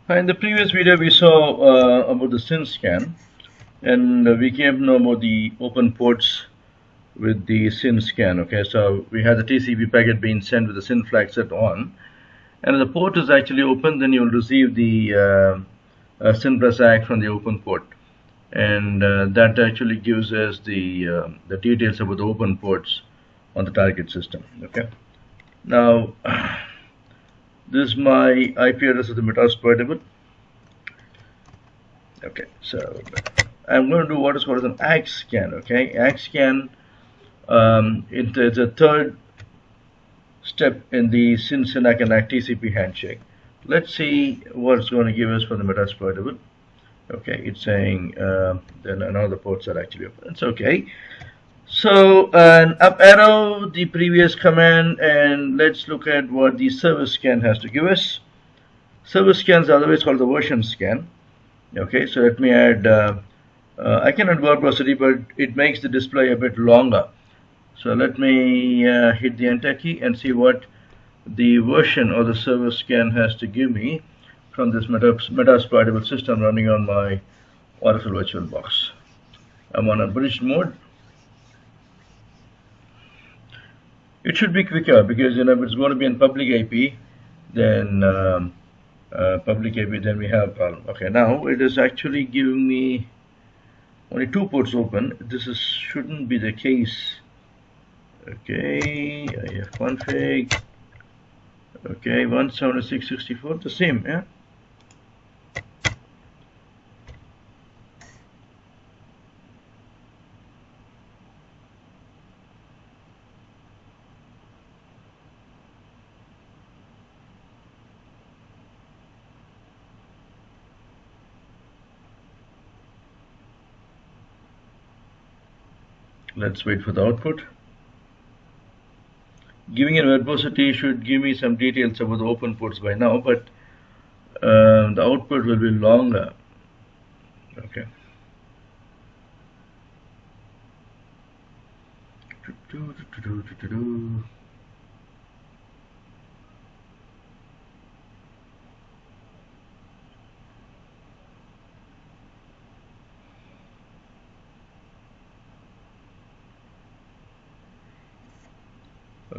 In the previous video, we saw about the SYN scan, and we came to know about the open ports with the SYN scan. Okay, so we had the TCP packet being sent with the SYN flag set on, and if the port is actually open, then you will receive the SYN plus ACK from the open port, and that actually gives us the details about the open ports on the target system. Okay, now this is my IP address of the metasploit table. Okay, so I'm going to do what is called an ACK scan. Okay, ACK scan. It's a third step in the SYN-ACK and ACK TCP handshake. Let's see what it's going to give us for the metasploitable. Okay, it's saying then none of the ports are actually open. It's okay. So an up arrow the previous command, and let's look at what the service scan has to give us. Service scan is otherwise called the version scan. Okay, so let me add. I can add verbosity, but it makes the display a bit longer. So let me hit the enter key and see what the version or the service scan has to give me from this metasploitable system running on my Oracle VirtualBox. I'm on abridged mode. It should be quicker because if it's going to be in public IP, then then we have a problem. Okay, now it is actually giving me only 2 ports open. This shouldn't be the case. Okay, IF config. Okay, 176.64, the same, yeah. Let's wait for the output. Giving a verbosity should give me some details about the open ports by now, but the output will be longer. Okay.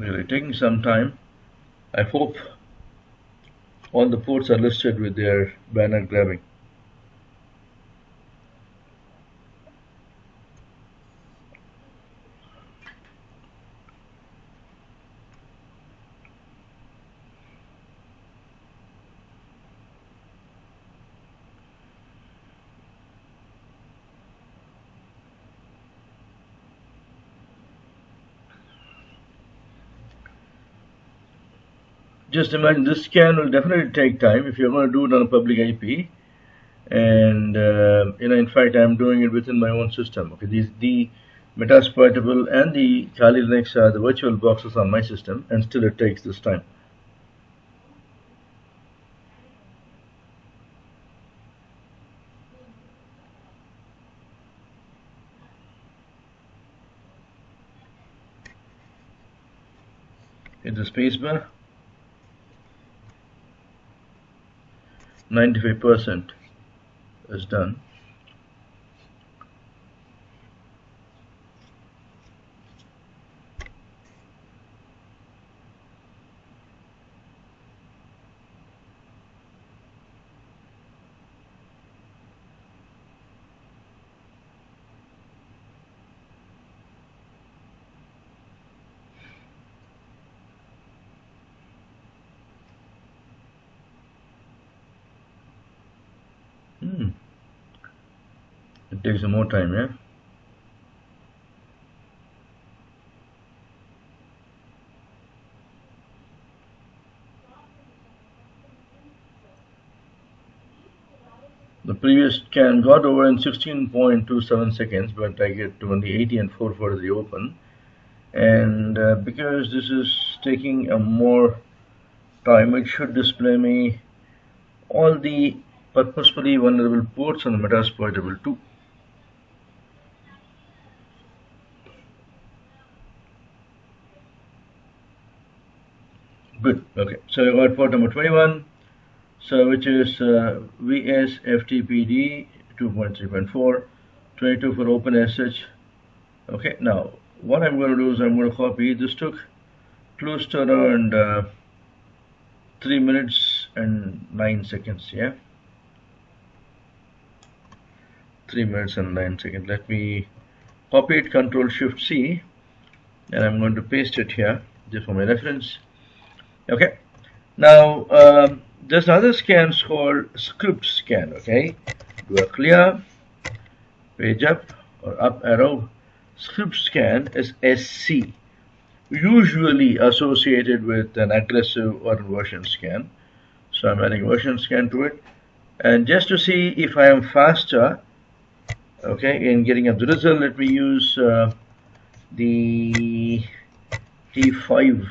Okay, taking some time. I hope all the ports are listed with their banner grabbing. Just imagine this scan will definitely take time if you're going to do it on a public IP. And in fact, I'm doing it within my own system. Okay, the metasploitable and the Kali Linux are the virtual boxes on my system, and still it takes this time. Hit the spacebar. 95% is done. It takes some more time, yeah? The previous scan got over in 16.27 seconds, but I get to only 80 and 4 for the open. And because this is taking a more time, it should display me all the purposefully vulnerable ports on the metasploitable too. Good. Okay. So I got port number 21, So which is VS FTPD 2.3.4, 22 for OpenSH. Okay, now what I'm going to do is I'm going to copy. This took close to around 3 minutes and 9 seconds. Yeah, 3 minutes and 9 seconds. Let me copy it, Control Shift C, and I'm going to paste it here just for my reference. Okay, now there's another scan called script scan. Okay, do a clear, page up or up arrow. Script scan is SC, usually associated with an aggressive or version scan. So I'm adding version scan to it, and just to see if I am faster, okay, in getting up the result, let me use the T5.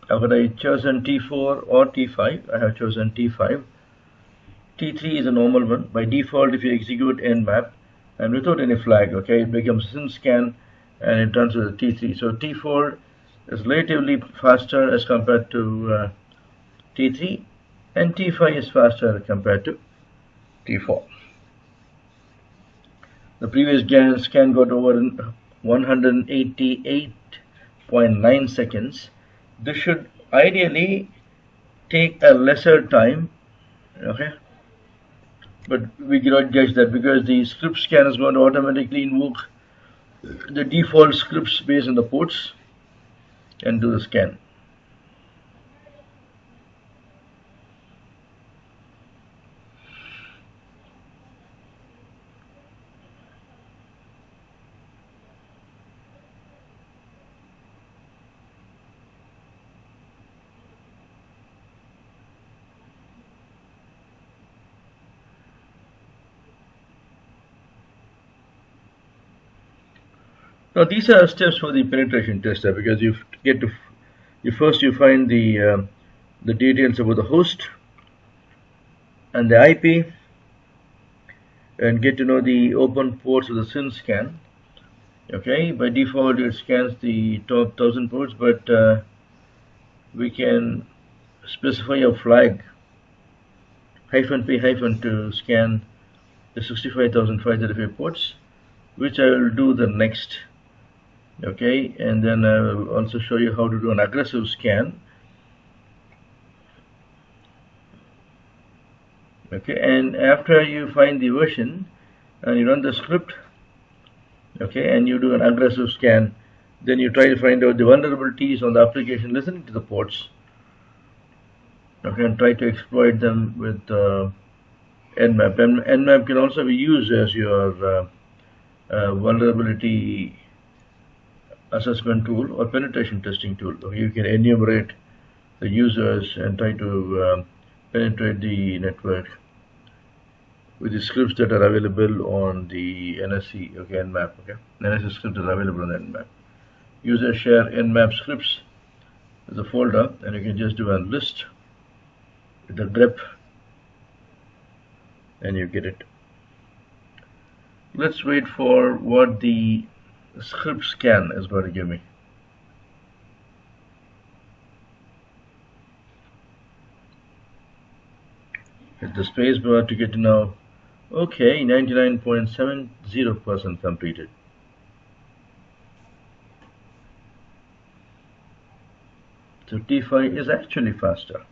Have I chosen T4 or T5? I have chosen T5. T3 is a normal one. By default, if you execute nmap and without any flag, okay, it becomes syn scan and it turns to the T3. So T4 is relatively faster as compared to T3, and T5 is faster compared to T4. The previous scan got over 188.9 seconds. This should ideally take a lesser time, okay, but we cannot judge that because the script scan is going to automatically invoke the default scripts based on the ports and do the scan. Now these are steps for the penetration tester, because you first find the details about the host and the IP, and get to know the open ports of the syn scan. Okay, by default it scans the top 1000 ports, but we can specify a flag -p to scan the 65,535 ports, which I will do the next. Okay, and then I will also show you how to do an aggressive scan. Okay, and after you find the version and you run the script, okay, and you do an aggressive scan, then you try to find out the vulnerabilities on the application listening to the ports, okay, and try to exploit them with nmap. And nmap can also be used as your vulnerability assessment tool or penetration testing tool. You can enumerate the users and try to penetrate the network with the scripts that are available on the NSC, okay, nmap, okay. NSC script is available on nmap. Users share nmap scripts as a folder, and you can just do a list with the grep, and you get it. Let's wait for what the script scan is going to give me. Hit the space bar to get to know. Okay, 99.70% completed. So T5 is actually faster.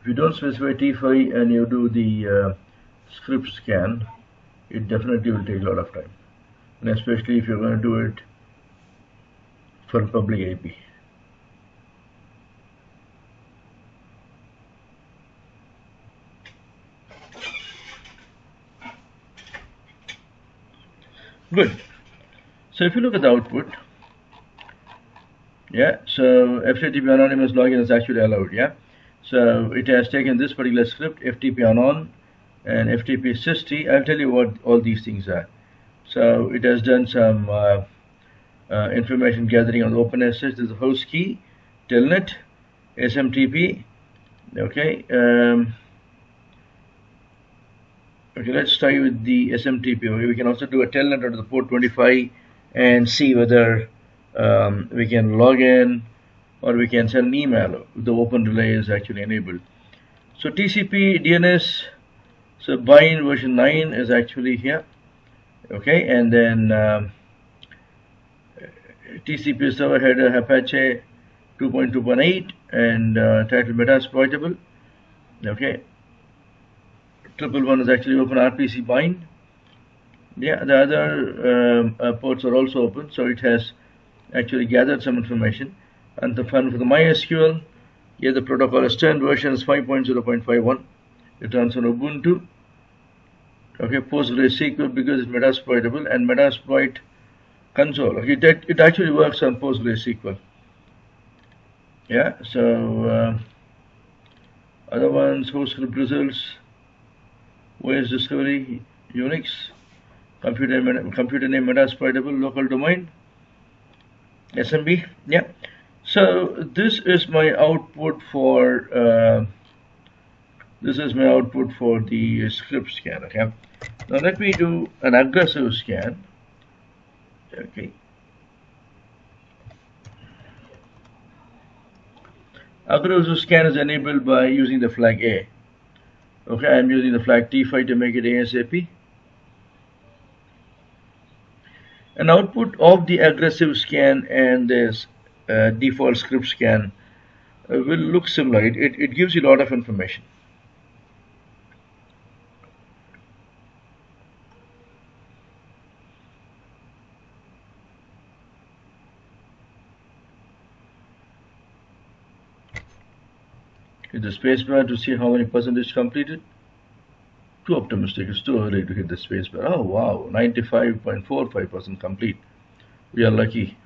If you don't specify T5 and you do the script scan, it definitely will take a lot of time, and especially if you're going to do it for public IP. Good. So if you look at the output, yeah, so FTP anonymous login is actually allowed, yeah. So it has taken this particular script, FTP anon and FTP syst. I'll tell you what all these things are. So it has done some information gathering on the OpenSSH. There's a host key, telnet, SMTP. Okay. Okay, let's try with the SMTP. We can also do a telnet onto the port 25 and see whether we can log in, or we can send an email if the open relay is actually enabled. So TCP DNS, so bind version 9 is actually here, okay, and then TCP server header Apache 2.2.8 and title metasploitable, okay. 111 is actually open RPC bind. Yeah, the other ports are also open, so it has actually gathered some information. And for the MySQL, here the protocol is 10 versions 5.0.51. It runs on Ubuntu. Okay, PostgreSQL because it's metasploitable, and Metasploit console. Okay, it actually works on PostgreSQL. Yeah, so other ones, host script results, OS discovery, Unix, computer name metasploitable, local domain, SMB. Yeah. So this is my output for the script scan. Okay. Now let me do an aggressive scan. Okay. Aggressive scan is enabled by using the flag A. Okay, I'm using the flag T5 to make it ASAP. An output of the aggressive scan and this default script scan will look similar. It gives you a lot of information. Hit the spacebar to see how many percentage completed. Too optimistic. It's too early to hit the spacebar. Oh wow, 95.45% complete. We are lucky.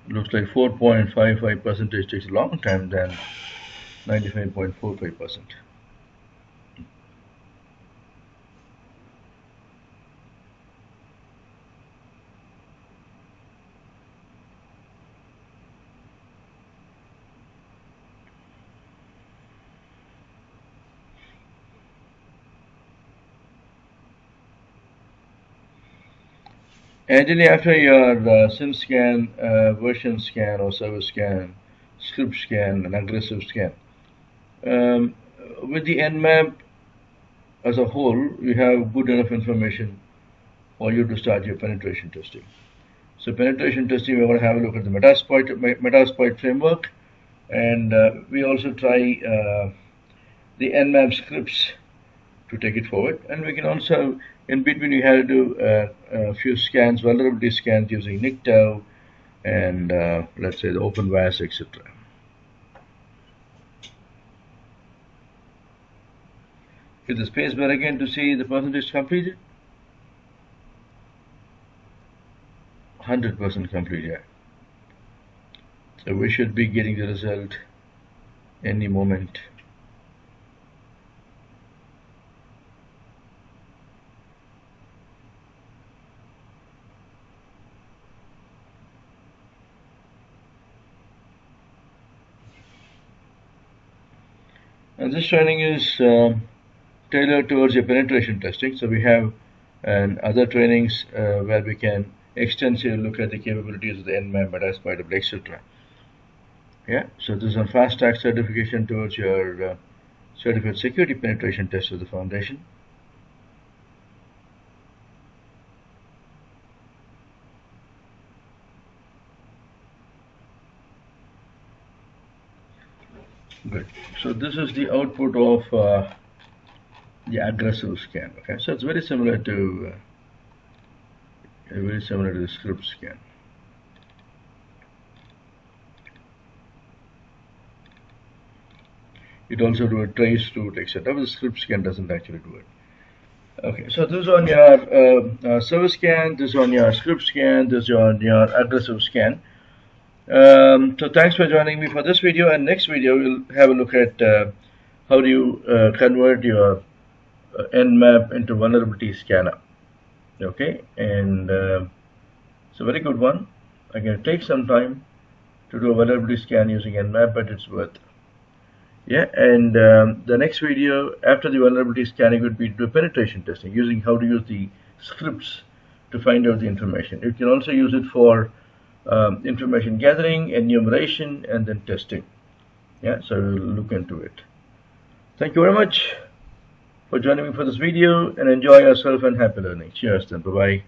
Looks like 4.55 percentage takes a long time than 95.45%. Ideally, after your SIM scan, version scan, or service scan, script scan, and aggressive scan, um, with the nmap as a whole, you have good enough information for you to start your penetration testing. So penetration testing, we're going to have a look at the Metasploit framework, and we also try the nmap scripts to take it forward. And we can also, in between, we have to do a few scans, vulnerability scans using NICTO and let's say the OpenVAS, etc. Hit the spacebar again to see the percentage completed. 100% complete, yeah. So we should be getting the result any moment. And this training is tailored towards your penetration testing. So we have other trainings where we can extensively look at the capabilities of the nmap, metasploitable, etc. Yeah, so this is a fast track certification towards your certificate security penetration test of the foundation. Good. So this is the output of the aggressive scan. Okay, so it's very similar to very similar to the script scan. It also do a trace route, etc. But the script scan doesn't actually do it. Okay, so this is on your service scan, this is on your script scan, this is on your aggressive scan. So thanks for joining me for this video, and next video we'll have a look at how do you convert your nmap into vulnerability scanner. Okay, and it's a very good one. Again, it takes some time to do a vulnerability scan using nmap, but it's worth it. Yeah, and the next video after the vulnerability scanning would be do penetration testing, using how to use the scripts to find out the information. You can also use it for information gathering, enumeration, and then testing. Yeah, so we'll look into it. Thank you very much for joining me for this video, and enjoy yourself and happy learning. Cheers then. Bye-bye.